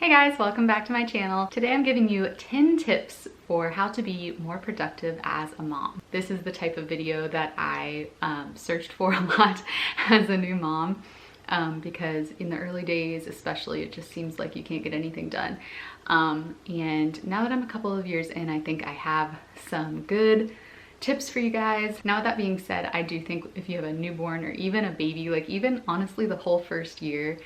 Hey guys, welcome back to my channel. Today I'm giving you 10 tips for how to be more productive as a mom. This is the type of video that I searched for a lot as a new mom because in the early days especially it just seems like you can't get anything done. And now that I'm a couple of years in, I think I have some good tips for you guys. Now with that being said, I do think if you have a newborn or even a baby, like even honestly the whole first year,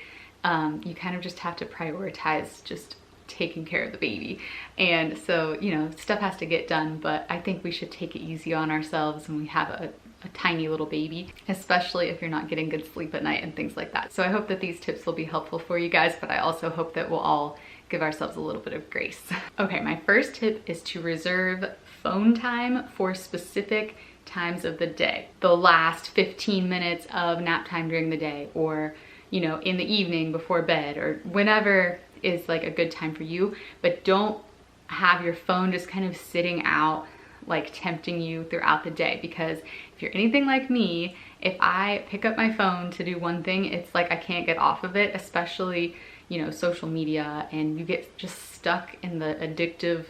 you kind of just have to prioritize just taking care of the baby. And so, you know, stuff has to get done, but I think we should take it easy on ourselves when we have a tiny little baby, especially if you're not getting good sleep at night and things like that. So I hope that these tips will be helpful for you guys, but I also hope that we'll all give ourselves a little bit of grace. Okay, my first tip is to reserve phone time for specific times of the day. The last 15 minutes of nap time during the day, or you know, in the evening before bed, or whenever is like a good time for you, but don't have your phone just kind of sitting out like tempting you throughout the day. Because if you're anything like me, if I pick up my phone to do one thing, it's like I can't get off of it, especially, you know, social media, and you get just stuck in the addictive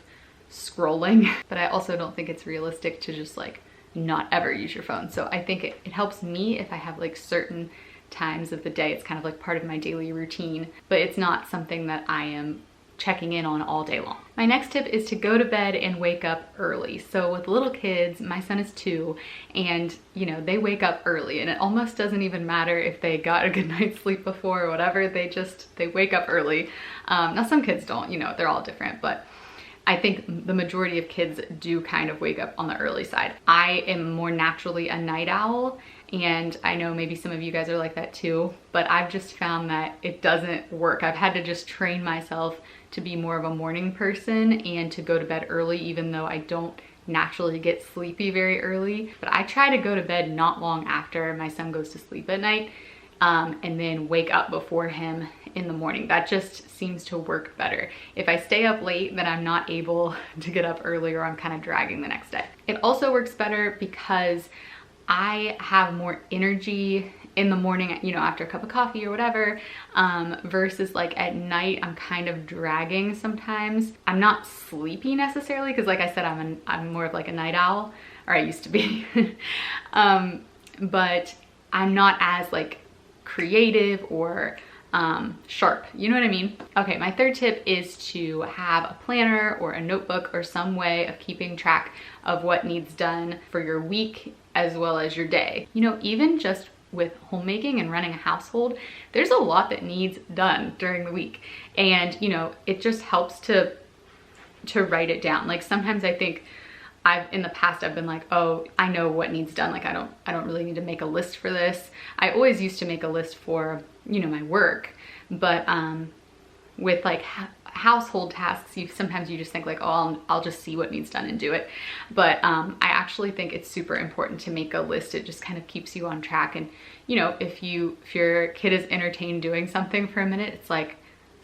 scrolling. But I also don't think it's realistic to just like not ever use your phone. So I think it helps me if I have like certain times of the day. It's kind of like part of my daily routine, but it's not something that I am checking in on all day long. My next tip is to go to bed and wake up early. So with little kids, my son is 2, and you know, they wake up early, and it almost doesn't even matter if they got a good night's sleep before or whatever, they wake up early. Now some kids don't, you know, they're all different, but I think the majority of kids do kind of wake up on the early side. I am more naturally a night owl, and I know maybe some of you guys are like that too, but I've just found that it doesn't work. I've had to just train myself to be more of a morning person and to go to bed early, even though I don't naturally get sleepy very early. But I try to go to bed not long after my son goes to sleep at night, and then wake up before him in the morning. That just seems to work better. If I stay up late, then I'm not able to get up early, or I'm kind of dragging the next day. It also works better because I have more energy in the morning, you know, after a cup of coffee or whatever, versus like at night, I'm kind of dragging sometimes. I'm not sleepy necessarily, because like I said, I'm more of like a night owl, or I used to be. But I'm not as like creative or sharp, you know what I mean? Okay, my third tip is to have a planner or a notebook or some way of keeping track of what needs done for your week as well as your day. You know, even just with homemaking and running a household, there's a lot that needs done during the week. And you know, it just helps to write it down. Like sometimes I think in the past I've been like, oh, I know what needs done. Like I don't really need to make a list for this. I always used to make a list for, you know, my work, but with like household tasks, sometimes you just think like, oh, I'll just see what needs done and do it. But I actually think it's super important to make a list. It just kind of keeps you on track. And you know, if your kid is entertained doing something for a minute, it's like,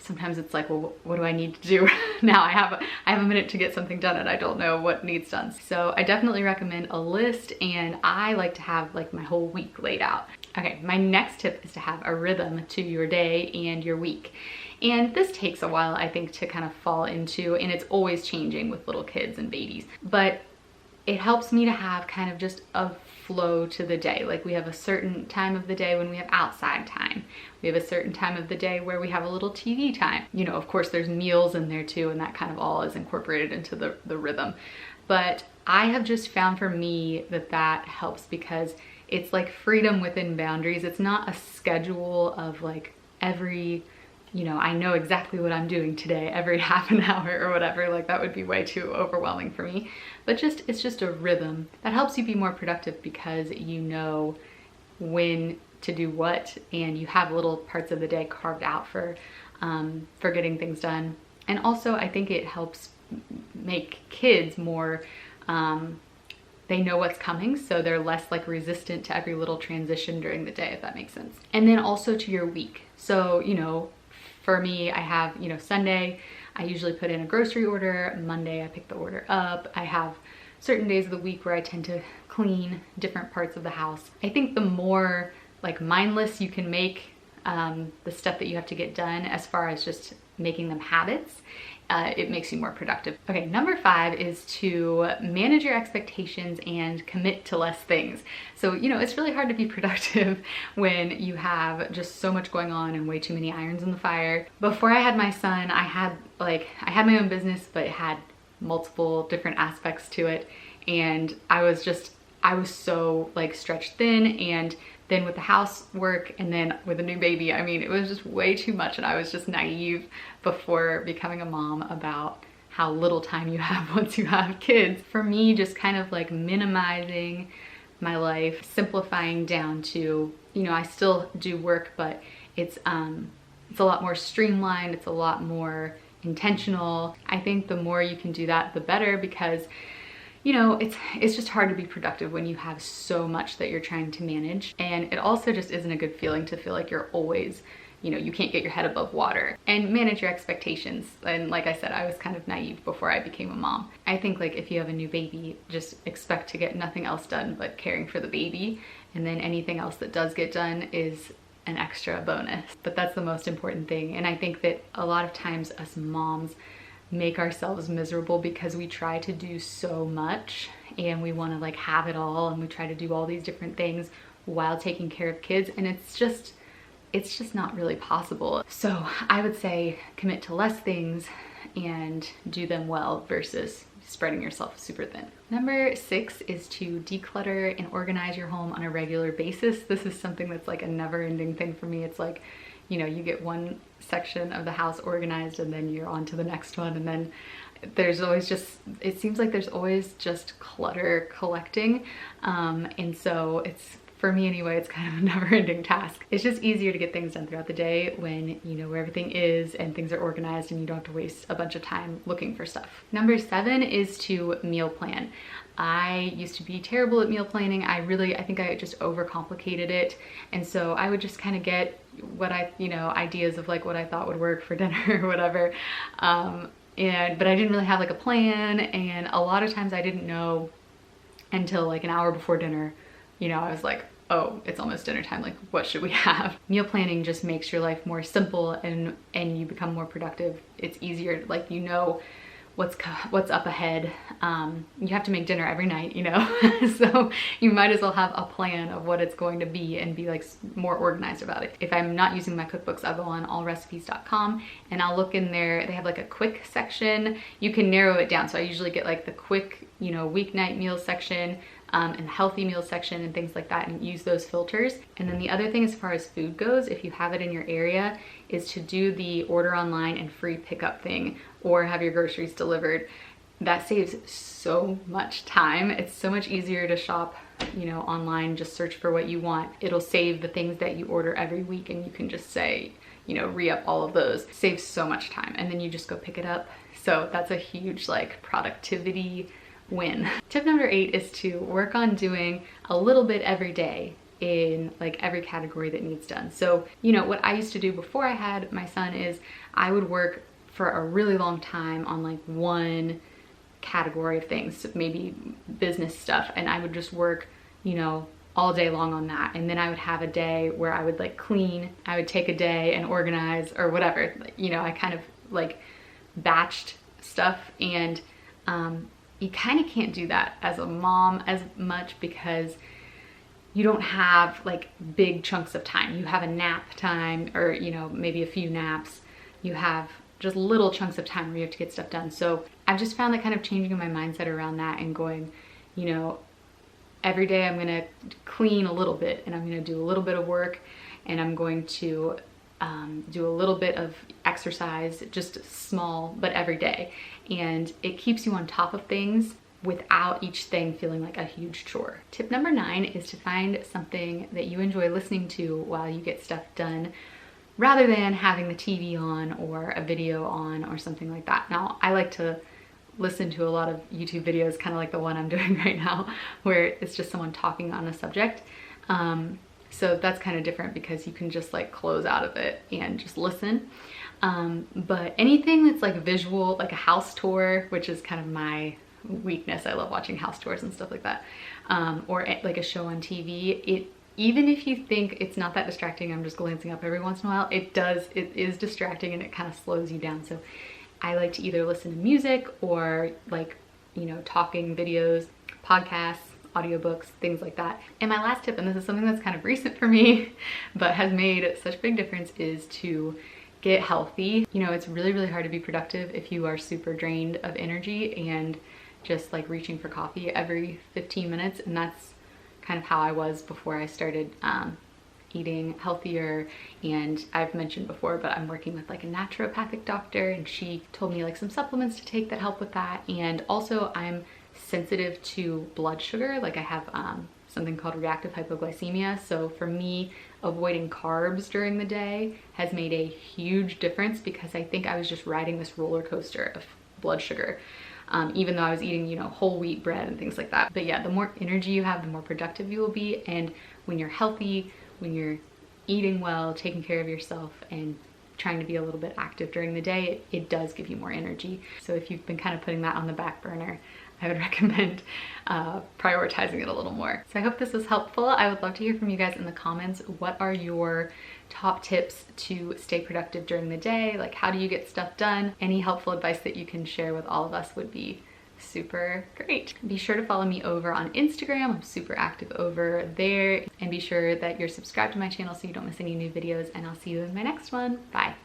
sometimes it's like, well, what do I need to do now? I have a minute to get something done and I don't know what needs done. So I definitely recommend a list, and I like to have like my whole week laid out. Okay, my next tip is to have a rhythm to your day and your week. And this takes a while, I think, to kind of fall into, and it's always changing with little kids and babies. But it helps me to have kind of just a flow to the day. Like we have a certain time of the day when we have outside time. We have a certain time of the day where we have a little TV time. You know, of course there's meals in there too, and that kind of all is incorporated into the rhythm. But I have just found for me that helps because it's like freedom within boundaries. It's not a schedule of like every, you know, I know exactly what I'm doing today every half an hour or whatever. Like that would be way too overwhelming for me. But it's just a rhythm that helps you be more productive because you know when to do what, and you have little parts of the day carved out for getting things done. And also I think it helps make kids more, they know what's coming, so they're less like resistant to every little transition during the day, if that makes sense. And then also to your week. So, you know, for me, I have, you know, Sunday, I usually put in a grocery order. Monday, I pick the order up. I have certain days of the week where I tend to clean different parts of the house. I think the more like mindless you can make the stuff that you have to get done as far as just making them habits, it makes you more productive. Okay, number 5 is to manage your expectations and commit to less things. So, you know, it's really hard to be productive when you have just so much going on and way too many irons in the fire. Before I had my son, I had my own business, but it had multiple different aspects to it. And I was so like stretched thin, and then with the housework and then with a new baby, I mean, it was just way too much, and I was just naive before becoming a mom about how little time you have once you have kids. For me, just kind of like minimizing my life, simplifying down to, you know, I still do work, but it's a lot more streamlined, it's a lot more intentional. I think the more you can do that, the better, because you know, it's just hard to be productive when you have so much that you're trying to manage. And it also just isn't a good feeling to feel like you're always, you know, you can't get your head above water. And manage your expectations. And like I said, I was kind of naive before I became a mom. I think like if you have a new baby, just expect to get nothing else done but caring for the baby. And then anything else that does get done is an extra bonus. But that's the most important thing. And I think that a lot of times us moms make ourselves miserable because we try to do so much and we want to like have it all, and we try to do all these different things while taking care of kids, and it's just not really possible. So I would say commit to less things and do them well versus spreading yourself super thin. Number 6 is to declutter and organize your home on a regular basis. This is something that's like a never-ending thing for me. It's like, you know, you get one section of the house organized and then you're on to the next one, and then there's always just, it seems like there's always just clutter collecting, and so it's, for me anyway, it's kind of a never-ending task. It's just easier to get things done throughout the day when you know where everything is and things are organized, and you don't have to waste a bunch of time looking for stuff. Number 7 is to meal plan. I used to be terrible at meal planning. I think I just overcomplicated it. And so I would just kind of get what ideas of like what I thought would work for dinner or whatever. But I didn't really have like a plan. And a lot of times I didn't know until like an hour before dinner. You know, I was like, oh, it's almost dinner time. Like, what should we have? Meal planning just makes your life more simple, and you become more productive. It's easier, like, you know what's up ahead. You have to make dinner every night, you know, so you might as well have a plan of what it's going to be and be like more organized about it. If I'm not using my cookbooks, I'll go on allrecipes.com and I'll look in there. They have like a quick section. You can narrow it down. So I usually get like the quick, you know, weeknight meal section, and the healthy meal section and things like that, and use those filters. And then the other thing as far as food goes, if you have it in your area, is to do the order online and free pickup thing, or have your groceries delivered. That saves so much time. It's so much easier to shop, you know, online, just search for what you want. It'll save the things that you order every week, and you can just say, you know, re-up all of those. It saves so much time, and then you just go pick it up. So that's a huge like productivity win. Tip number 8 is to work on doing a little bit every day in like every category that needs done. So, you know, what I used to do before I had my son is I would work for a really long time on like one category of things, maybe business stuff, and I would just work, you know, all day long on that. And then I would have a day where I would like clean, I would take a day and organize or whatever. You know, I kind of like batched stuff, and you kind of can't do that as a mom as much because you don't have like big chunks of time. You have a nap time, or, you know, maybe a few naps. You have just little chunks of time where you have to get stuff done. So I've just found that kind of changing my mindset around that and going, you know, every day I'm gonna clean a little bit, and I'm gonna do a little bit of work, and I'm going to do a little bit of exercise, just small, but every day. And it keeps you on top of things without each thing feeling like a huge chore. Tip number 9 is to find something that you enjoy listening to while you get stuff done, rather than having the TV on or a video on or something like that. Now, I like to listen to a lot of YouTube videos, kind of like the one I'm doing right now, where it's just someone talking on a subject. So that's kind of different because you can just like close out of it and just listen. But anything that's like visual, like a house tour, which is kind of my weakness. I love watching house tours and stuff like that. Or like a show on TV. even if you think it's not that distracting, I'm just glancing up every once in a while, it is distracting and it kind of slows you down. So I like to either listen to music or like, you know, talking videos, podcasts, audiobooks, things like that. And my last tip, and this is something that's kind of recent for me, but has made such a big difference, is to get healthy. You know, it's really, really hard to be productive if you are super drained of energy and just like reaching for coffee every 15 minutes. And that's kind of how I was before I started eating healthier. And I've mentioned before, but I'm working with like a naturopathic doctor, and she told me like some supplements to take that help with that. And also I'm sensitive to blood sugar. Like I have something called reactive hypoglycemia. So for me, avoiding carbs during the day has made a huge difference, because I think I was just riding this roller coaster of blood sugar. Even though I was eating, you know, whole wheat bread and things like that. But yeah, the more energy you have, the more productive you will be. And when you're healthy, when you're eating well, taking care of yourself, and trying to be a little bit active during the day, it does give you more energy. So if you've been kind of putting that on the back burner, I would recommend prioritizing it a little more. So I hope this was helpful. I would love to hear from you guys in the comments. What are your top tips to stay productive during the day? Like, how do you get stuff done? Any helpful advice that you can share with all of us would be super great. Be sure to follow me over on Instagram. I'm super active over there. And be sure that you're subscribed to my channel so you don't miss any new videos. And I'll see you in my next one. Bye.